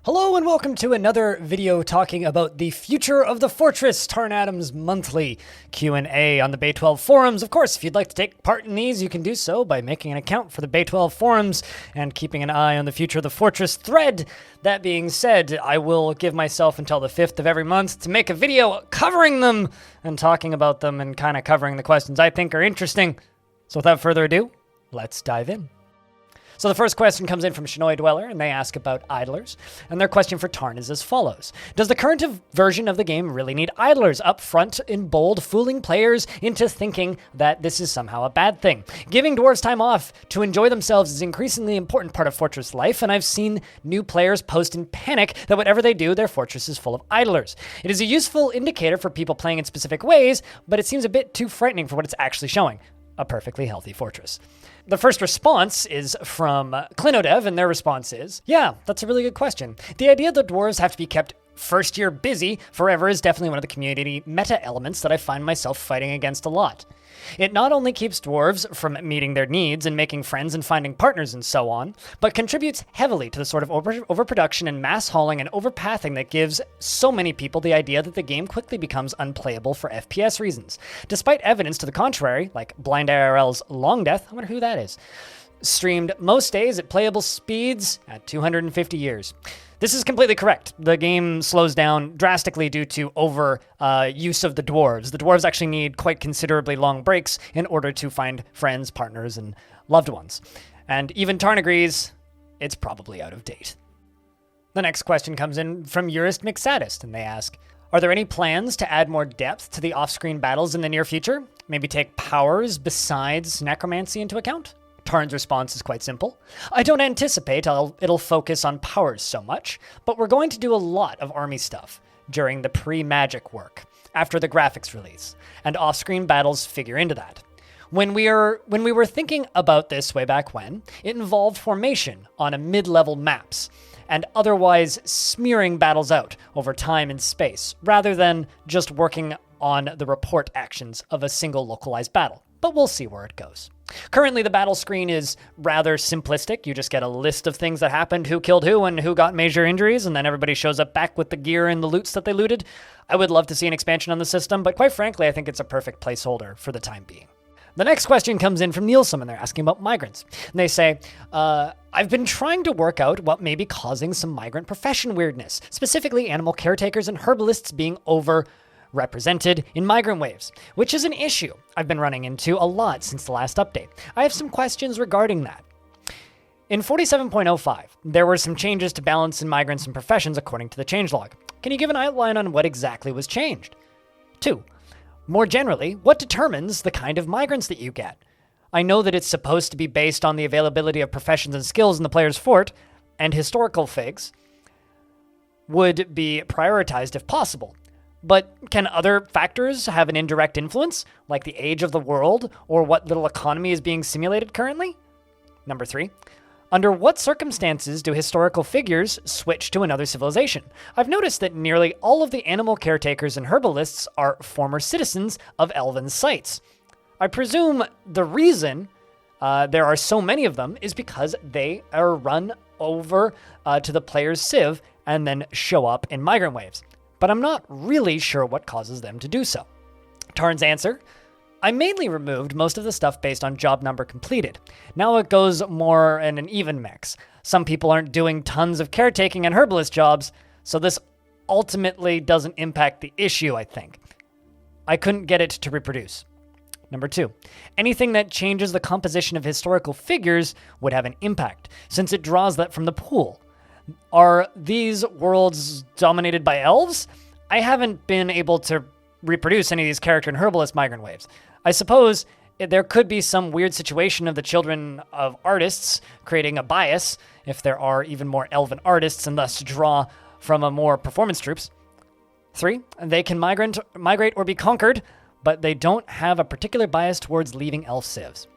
Hello and welcome to another video talking about the future of the Fortress, Tarn Adams' monthly Q&A on the Bay 12 forums. Of course, if you'd like to take part in these, you can do so by making an account for the Bay 12 forums and keeping an eye on the future of the Fortress thread. That being said, I will give myself until the 5th of every month to make a video covering them and talking about them and kind of covering the questions I think are interesting. So without further ado, let's dive in. So the first question comes in from Shinoi Dweller, and they ask about idlers. And their question for Tarn is as follows. Does the current version of the game really need idlers up front in bold, fooling players into thinking that this is somehow a bad thing? Giving dwarves time off to enjoy themselves is an increasingly important part of Fortress life, and I've seen new players post in panic that whatever they do, their fortress is full of idlers. It is a useful indicator for people playing in specific ways, but it seems a bit too frightening for what it's actually showing. A perfectly healthy fortress. The first response is from Clinodev, and their response is, yeah, that's a really good question. The idea that dwarves have to be kept first year busy forever is definitely one of the community meta elements that I find myself fighting against a lot. It not only keeps dwarves from meeting their needs and making friends and finding partners and so on, but contributes heavily to the sort of overproduction and mass hauling and overpathing that gives so many people the idea that the game quickly becomes unplayable for FPS reasons. Despite evidence to the contrary, like Blind IRL's Long Death, I wonder who that is, streamed most days at playable speeds at 250 years. This is completely correct. The game slows down drastically due to use of the dwarves. The dwarves actually need quite considerably long breaks in order to find friends, partners, and loved ones. And even Tarn agrees, it's probably out of date. The next question comes in from Urist McSaddist, and they ask, are there any plans to add more depth to the off-screen battles in the near future? Maybe take powers besides necromancy into account? Tarn's response is quite simple. I don't anticipate it'll focus on powers so much, but we're going to do a lot of army stuff during the pre-magic work, after the graphics release, and off-screen battles figure into that. When we were thinking about this way back when, it involved formation on a mid-level maps, and otherwise smearing battles out over time and space, rather than just working on the report actions of a single localized battle. But we'll see where it goes. Currently, the battle screen is rather simplistic. You just get a list of things that happened, who killed who, and who got major injuries, and then everybody shows up back with the gear and the loots that they looted. I would love to see an expansion on the system, but quite frankly, I think it's a perfect placeholder for the time being. The next question comes in from Nielsen, and they're asking about migrants. And they say, I've been trying to work out what may be causing some migrant profession weirdness, specifically animal caretakers and herbalists being overrepresented in migrant waves, which is an issue I've been running into a lot since the last update. I have some questions regarding that. In 47.05, there were some changes to balance in migrants and professions according to the changelog. Can you give an outline on what exactly was changed? 2. More generally, what determines the kind of migrants that you get? I know that it's supposed to be based on the availability of professions and skills in the player's fort, and historical figs would be prioritized if possible. But can other factors have an indirect influence, like the age of the world or what little economy is being simulated currently? Number 3, under what circumstances do historical figures switch to another civilization? I've noticed that nearly all of the animal caretakers and herbalists are former citizens of elven sites. I presume the reason there are so many of them is because they are run over to the player's civ and then show up in migrant waves. But I'm not really sure what causes them to do so. Tarn's answer, I mainly removed most of the stuff based on job number completed. Now it goes more in an even mix. Some people aren't doing tons of caretaking and herbalist jobs, so this ultimately doesn't impact the issue, I think. I couldn't get it to reproduce. Number 2, anything that changes the composition of historical figures would have an impact, since it draws that from the pool. Are these worlds dominated by elves? I haven't been able to reproduce any of these character and herbalist migrant waves. I suppose there could be some weird situation of the children of artists creating a bias if there are even more elven artists and thus draw from a more performance troops. 3, they can migrate or be conquered, but they don't have a particular bias towards leaving elf civs.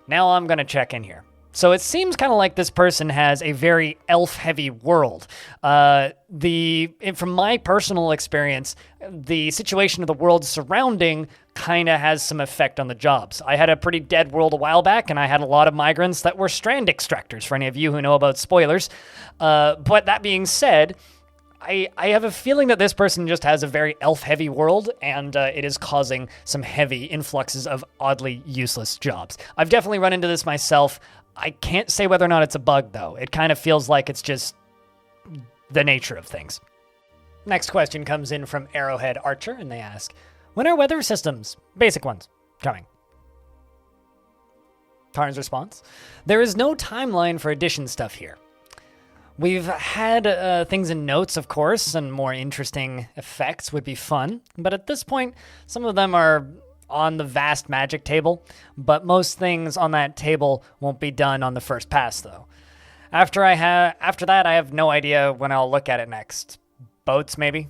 Now I'm going to check in here. So it seems kind of like this person has a very elf-heavy world. From my personal experience, the situation of the world surrounding kind of has some effect on the jobs. I had a pretty dead world a while back, and I had a lot of migrants that were strand extractors, for any of you who know about spoilers. But that being said, I have a feeling that this person just has a very elf-heavy world, and it is causing some heavy influxes of oddly useless jobs. I've definitely run into this myself. I can't say whether or not it's a bug, though. It kind of feels like it's just the nature of things. Next question comes in from Arrowhead Archer, and they ask, when are weather systems, basic ones, coming? Tarn's response, there is no timeline for addition stuff here. We've had things in notes, of course, and more interesting effects would be fun, but at this point, some of them are on the vast magic table, but most things on that table won't be done on the first pass, though. After that, I have no idea when I'll look at it next. Boats, maybe?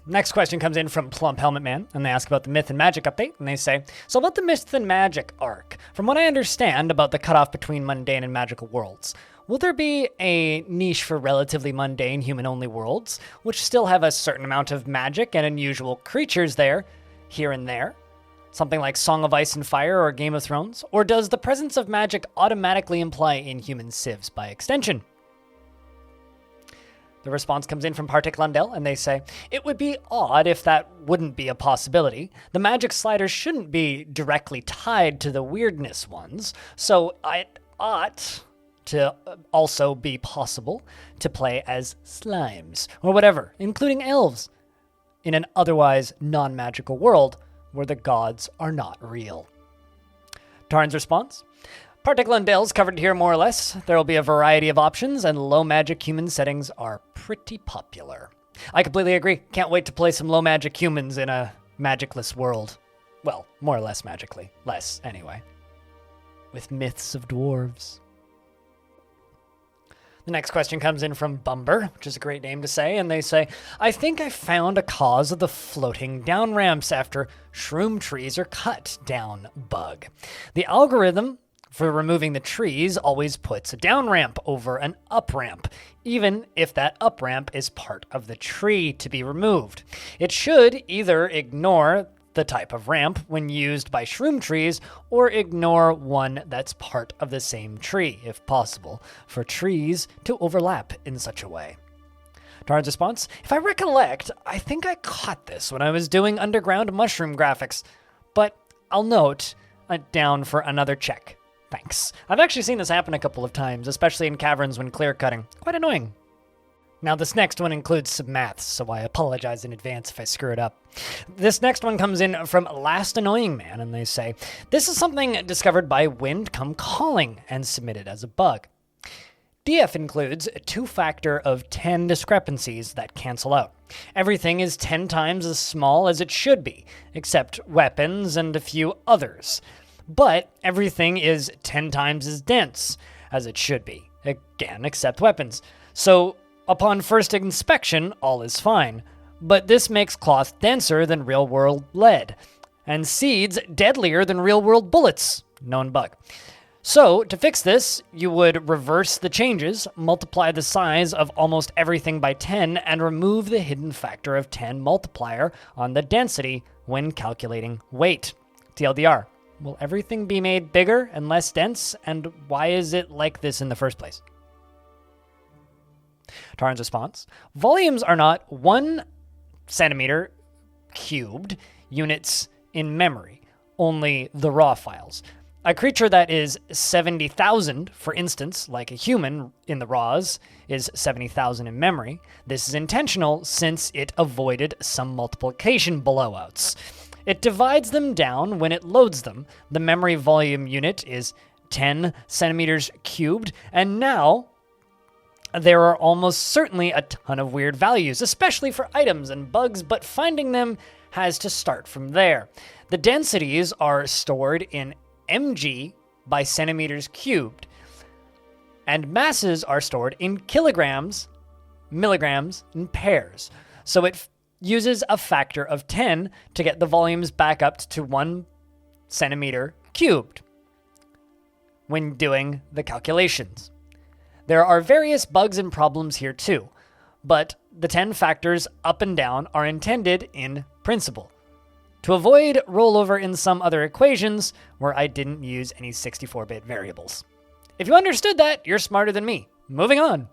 Next question comes in from Plump Helmet Man, and they ask about the Myth and Magic update, and they say, so about the Myth and Magic arc, from what I understand about the cutoff between mundane and magical worlds, will there be a niche for relatively mundane human-only worlds, which still have a certain amount of magic and unusual creatures there, here and there? Something like Song of Ice and Fire or Game of Thrones? Or does the presence of magic automatically imply inhuman civs by extension? The response comes in from Partik Lundell, and they say, it would be odd if that wouldn't be a possibility. The magic sliders shouldn't be directly tied to the weirdness ones, so it ought to also be possible to play as slimes, or whatever, including elves, in an otherwise non-magical world where the gods are not real. Tarn's response? Partik Lundell's covered here more or less. There will be a variety of options, and low magic human settings are pretty popular. I completely agree. Can't wait to play some low magic humans in a magicless world. Well, more or less magically. Less, anyway. With myths of dwarves. The next question comes in from Bumber, which is a great name to say, and they say, I think I found a cause of the floating down ramps after shroom trees are cut down bug. The algorithm for removing the trees always puts a down ramp over an up ramp, even if that up ramp is part of the tree to be removed. It should either ignore the type of ramp when used by shroom trees, or ignore one that's part of the same tree, if possible, for trees to overlap in such a way. Tarn's response, if I recollect, I think I caught this when I was doing underground mushroom graphics, but I'll note it down for another check. Thanks. I've actually seen this happen a couple of times, especially in caverns when clear cutting. Quite annoying. Now, this next one includes some maths, so I apologize in advance if I screw it up. This next one comes in from Last Annoying Man, and they say, this is something discovered by Wind Come Calling and submitted as a bug. DF includes a 2-factor of 10 discrepancies that cancel out. Everything is 10 times as small as it should be, except weapons and a few others. But everything is 10 times as dense as it should be, again, except weapons. So, upon first inspection, all is fine, but this makes cloth denser than real-world lead, and seeds deadlier than real-world bullets. Known bug. So, to fix this, you would reverse the changes, multiply the size of almost everything by 10, and remove the hidden factor of 10 multiplier on the density when calculating weight. TLDR. Will everything be made bigger and less dense, and why is it like this in the first place? Tarn's response, volumes are not 1 centimeter cubed units in memory, only the raw files. A creature that is 70,000, for instance, like a human in the raws, is 70,000 in memory. This is intentional since it avoided some multiplication blowouts. It divides them down when it loads them. The memory volume unit is 10 centimeters cubed, and now there are almost certainly a ton of weird values, especially for items and bugs, but finding them has to start from there. The densities are stored in mg by centimeters cubed, and masses are stored in kilograms, milligrams, and pairs. So it uses a factor of 10 to get the volumes back up to 1 centimeter cubed. when doing the calculations. There are various bugs and problems here too, but the 10 factors up and down are intended in principle, to avoid rollover in some other equations where I didn't use any 64-bit variables. If you understood that, you're smarter than me. Moving on.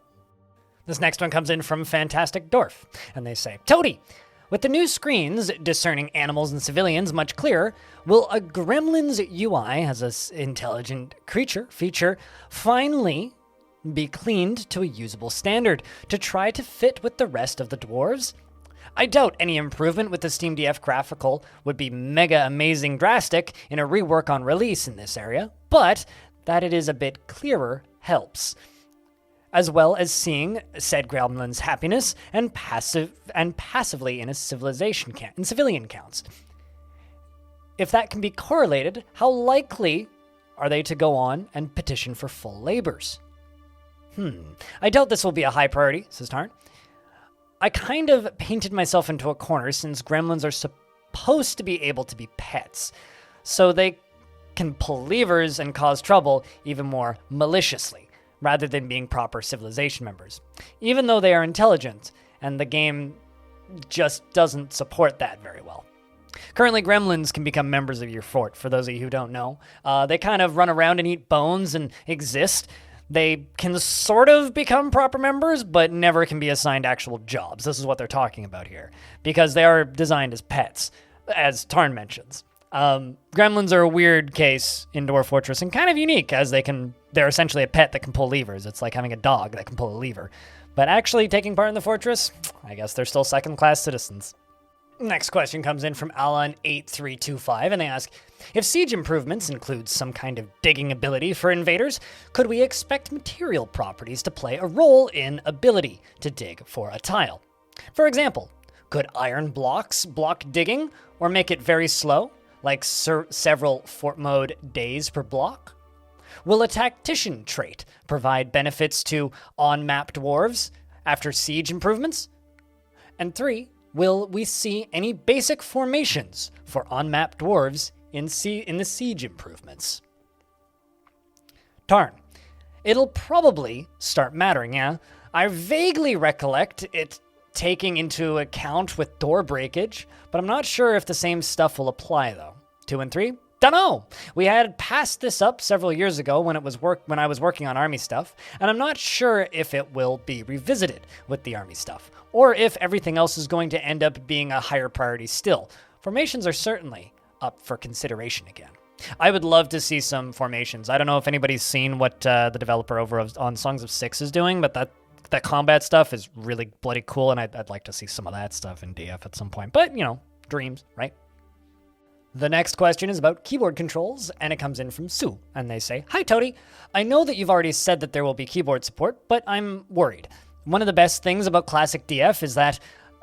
This next one comes in from Fantastic Dwarf, and they say, Toady, with the new screens discerning animals and civilians much clearer, will a Gremlin's UI as an intelligent creature feature finally be cleaned to a usable standard to try to fit with the rest of the dwarves? I doubt any improvement with the SteamDF graphical would be mega amazing drastic in a rework on release in this area, but that it is a bit clearer helps, as well as seeing said Gremlin's happiness and passively in civilian counts. If that can be correlated, how likely are they to go on and petition for full labors? I doubt this will be a high priority, says Tarn. I kind of painted myself into a corner since gremlins are supposed to be able to be pets, so they can pull levers and cause trouble even more maliciously, rather than being proper civilization members, even though they are intelligent, and the game just doesn't support that very well. Currently, gremlins can become members of your fort, for those of you who don't know. They kind of run around and eat bones and exist. They can sort of become proper members, but never can be assigned actual jobs. This is what they're talking about here, because they are designed as pets, as Tarn mentions. Gremlins are a weird case in Dwarf Fortress and kind of unique, as they're essentially a pet that can pull levers. It's like having a dog that can pull a lever. But actually taking part in the fortress, I guess they're still second-class citizens. Next question comes in from Alan8325, and they ask, if siege improvements include some kind of digging ability for invaders, could we expect material properties to play a role in ability to dig for a tile? For example, could iron blocks block digging or make it very slow, like several fort mode days per block? Will a tactician trait provide benefits to on-map dwarves after siege improvements? And 3, will we see any basic formations for on-map dwarves in the siege improvements? Tarn. It'll probably start mattering, yeah? I vaguely recollect it taking into account with door breakage, but I'm not sure if the same stuff will apply, though. 2 and 3? Dunno! We had passed this up several years ago when I was working on army stuff, and I'm not sure if it will be revisited with the army stuff, or if everything else is going to end up being a higher priority still. Formations are certainly up for consideration again. I would love to see some formations. I don't know if anybody's seen what the developer over on Songs of Six is doing, but that combat stuff is really bloody cool, and I'd like to see some of that stuff in DF at some point. But, dreams, right? The next question is about keyboard controls, and it comes in from Sue, and they say, Hi, Toady. I know that you've already said that there will be keyboard support, but I'm worried. One of the best things about classic DF is that,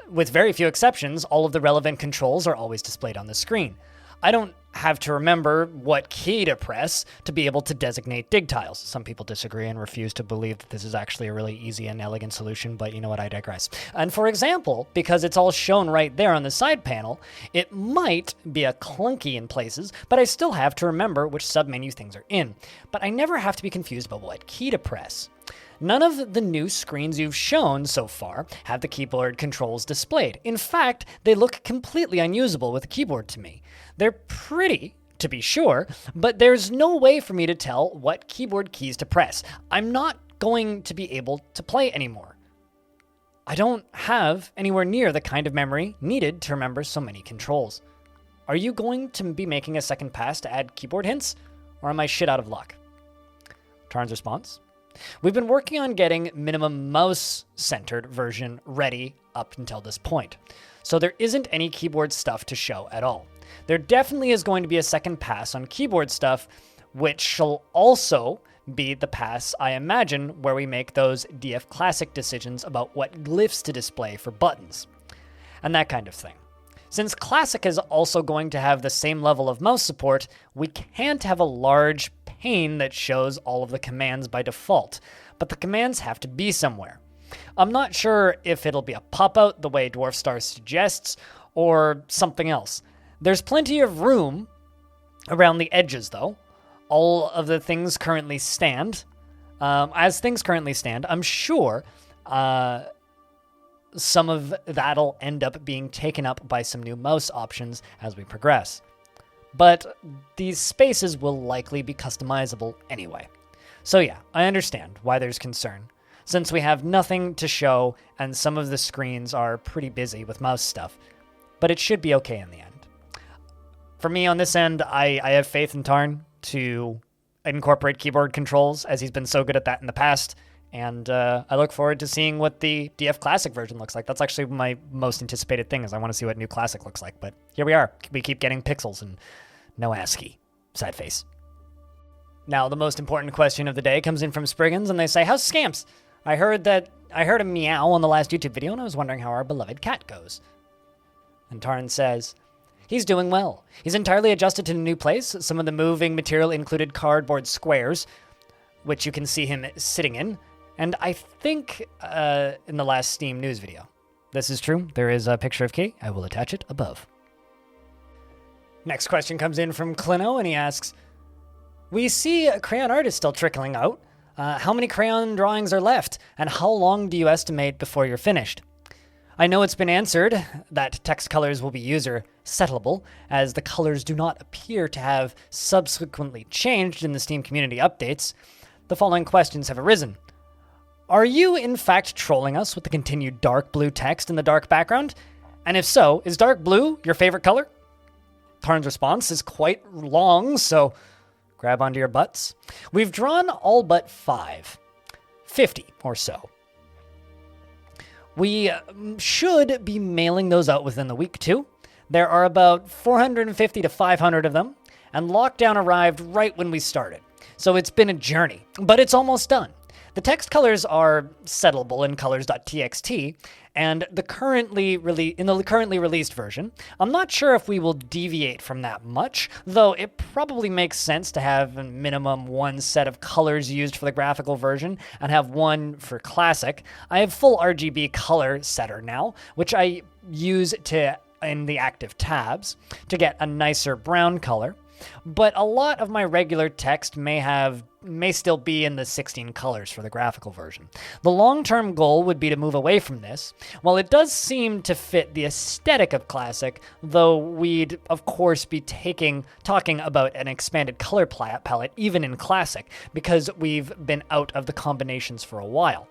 with very few exceptions, all of the relevant controls are always displayed on the screen. I don't have to remember what key to press to be able to designate dig tiles. Some people disagree and refuse to believe that this is actually a really easy and elegant solution, but you know what, I digress. And for example, because it's all shown right there on the side panel, it might be a clunky in places, but I still have to remember which submenu things are in. But I never have to be confused about what key to press. None of the new screens you've shown so far have the keyboard controls displayed. In fact, they look completely unusable with a keyboard to me. They're pretty, to be sure, but there's no way for me to tell what keyboard keys to press. I'm not going to be able to play anymore. I don't have anywhere near the kind of memory needed to remember so many controls. Are you going to be making a second pass to add keyboard hints, or am I shit out of luck? Tarn's response. We've been working on getting minimum mouse-centered version ready up until this point, so there isn't any keyboard stuff to show at all. There definitely is going to be a second pass on keyboard stuff, which shall also be the pass, I imagine, where we make those DF Classic decisions about what glyphs to display for buttons, and that kind of thing. Since Classic is also going to have the same level of mouse support, we can't have a large pane that shows all of the commands by default, but the commands have to be somewhere. I'm not sure if it'll be a pop-out the way Dwarf Star suggests, or something else. There's plenty of room around the edges, though. all of the things currently stand, as things currently stand, I'm sure some of that'll end up being taken up by some new mouse options as we progress. But these spaces will likely be customizable anyway. So yeah, I understand why there's concern, since we have nothing to show and some of the screens are pretty busy with mouse stuff, but it should be okay in the end. For me on this end, I have faith in Tarn to incorporate keyboard controls, as he's been so good at that in the past, and I look forward to seeing what the DF Classic version looks like. That's actually my most anticipated thing, is I want to see what new Classic looks like, but here we are. We keep getting pixels and no ASCII. Sad face. Now, the most important question of the day comes in from Spriggans, and they say, "How's Scamps? I heard a meow on the last YouTube video, and I was wondering how our beloved cat goes." And Tarn says, "He's doing well. He's entirely adjusted to the new place. Some of the moving material included cardboard squares, which you can see him sitting in, and I think in the last Steam news video. This is true. There is a picture of Key. I will attach it above." Next question comes in from Clino, and he asks, "We see Crayon art is still trickling out. How many Crayon drawings are left, and how long do you estimate before you're finished? I know it's been answered that text colors will be user settleable, as the colors do not appear to have subsequently changed in the Steam community updates. The following questions have arisen. Are you in fact trolling us with the continued dark blue text in the dark background? And if so, is dark blue your favorite color?" Tarn's response is quite long, so grab onto your butts. We've drawn all but 50 or so. We should be mailing those out within the week too. There are about 450 to 500 of them, and Lockdown arrived right when we started. So it's been a journey, but it's almost done. The text colors are settleable in colors.txt, and in the currently released version, I'm not sure if we will deviate from that much, though it probably makes sense to have a minimum one set of colors used for the graphical version and have one for classic. I have full RGB color setter now, which I use in the active tabs to get a nicer brown color. But a lot of my regular text may still be in the 16 colors for the graphical version. The long-term goal would be to move away from this. While it does seem to fit the aesthetic of Classic, though we'd of course be talking about an expanded color palette even in Classic, because we've been out of the combinations for a while.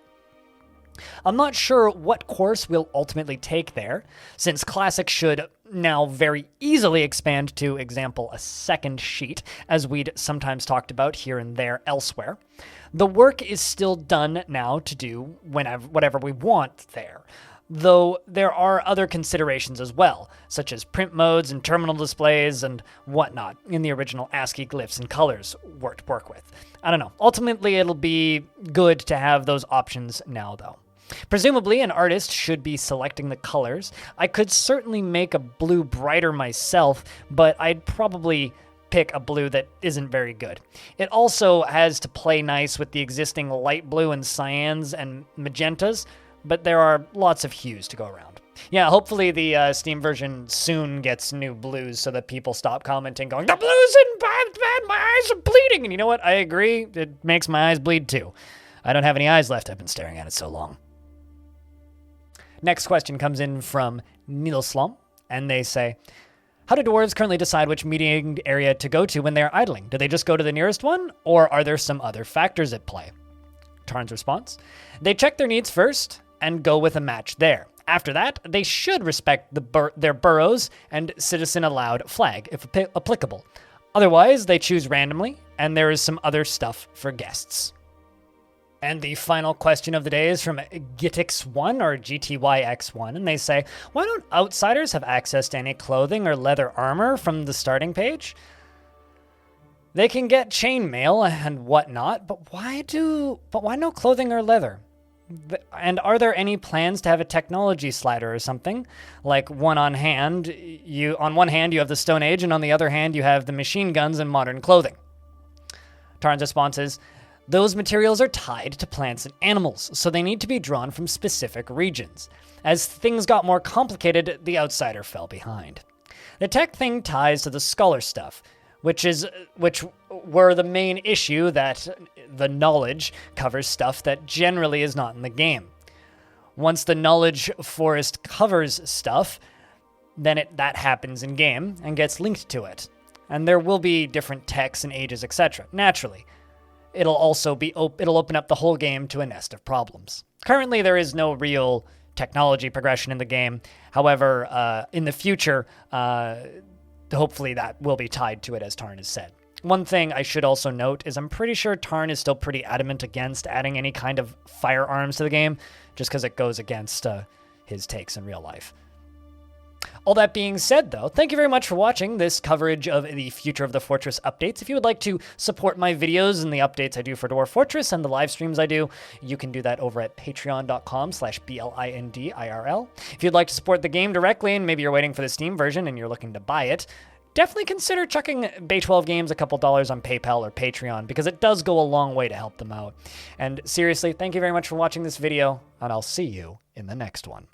I'm not sure what course we'll ultimately take there, since Classic should now very easily expand to, example, a second sheet, as we'd sometimes talked about here and there elsewhere. The work is still done now to do whatever we want there, though there are other considerations as well, such as print modes and terminal displays and whatnot in the original ASCII glyphs and colors work with. I don't know. Ultimately, it'll be good to have those options now, though. Presumably, an artist should be selecting the colors. I could certainly make a blue brighter myself, but I'd probably pick a blue that isn't very good. It also has to play nice with the existing light blue and cyans and magentas, but there are lots of hues to go around. Yeah, hopefully the Steam version soon gets new blues so that people stop commenting going, "The blues in bad, my eyes are bleeding." And you know what? I agree. It makes my eyes bleed too. I don't have any eyes left. I've been staring at it so long. Next question comes in from Nilslom, and they say, "How do dwarves currently decide which meeting area to go to when they are idling? Do they just go to the nearest one, or are there some other factors at play?" Tarn's response, "They check their needs first and go with a match there. After that, they should respect their burrows and citizen allowed flag, if applicable. Otherwise, they choose randomly, and there is some other stuff for guests." And the final question of the day is from Gitix1 or GTYX1, and they say, "Why don't outsiders have access to any clothing or leather armor from the starting page? They can get chainmail and whatnot, but why no clothing or leather? And are there any plans to have a technology slider or something? Like on one hand you have the Stone Age, and on the other hand you have the machine guns and modern clothing." Tarn's response is, "Those materials are tied to plants and animals, so they need to be drawn from specific regions. As things got more complicated, the outsider fell behind. The tech thing ties to the scholar stuff, which were the main issue, that the knowledge covers stuff that generally is not in the game. Once the knowledge forest covers stuff, then that happens in game and gets linked to it. And there will be different texts and ages, etc. Naturally. It'll also it'll open up the whole game to a nest of problems. Currently, there is no real technology progression in the game. However, in the future, hopefully that will be tied to it, as Tarn has said. One thing I should also note is I'm pretty sure Tarn is still pretty adamant against adding any kind of firearms to the game, just because it goes against his takes in real life. All that being said, though, thank you very much for watching this coverage of the Future of the Fortress updates. If you would like to support my videos and the updates I do for Dwarf Fortress and the live streams I do, you can do that over at patreon.com/BLINDIRL. If you'd like to support the game directly and maybe you're waiting for the Steam version and you're looking to buy it, definitely consider chucking Bay 12 Games a couple dollars on PayPal or Patreon, because it does go a long way to help them out. And seriously, thank you very much for watching this video, and I'll see you in the next one.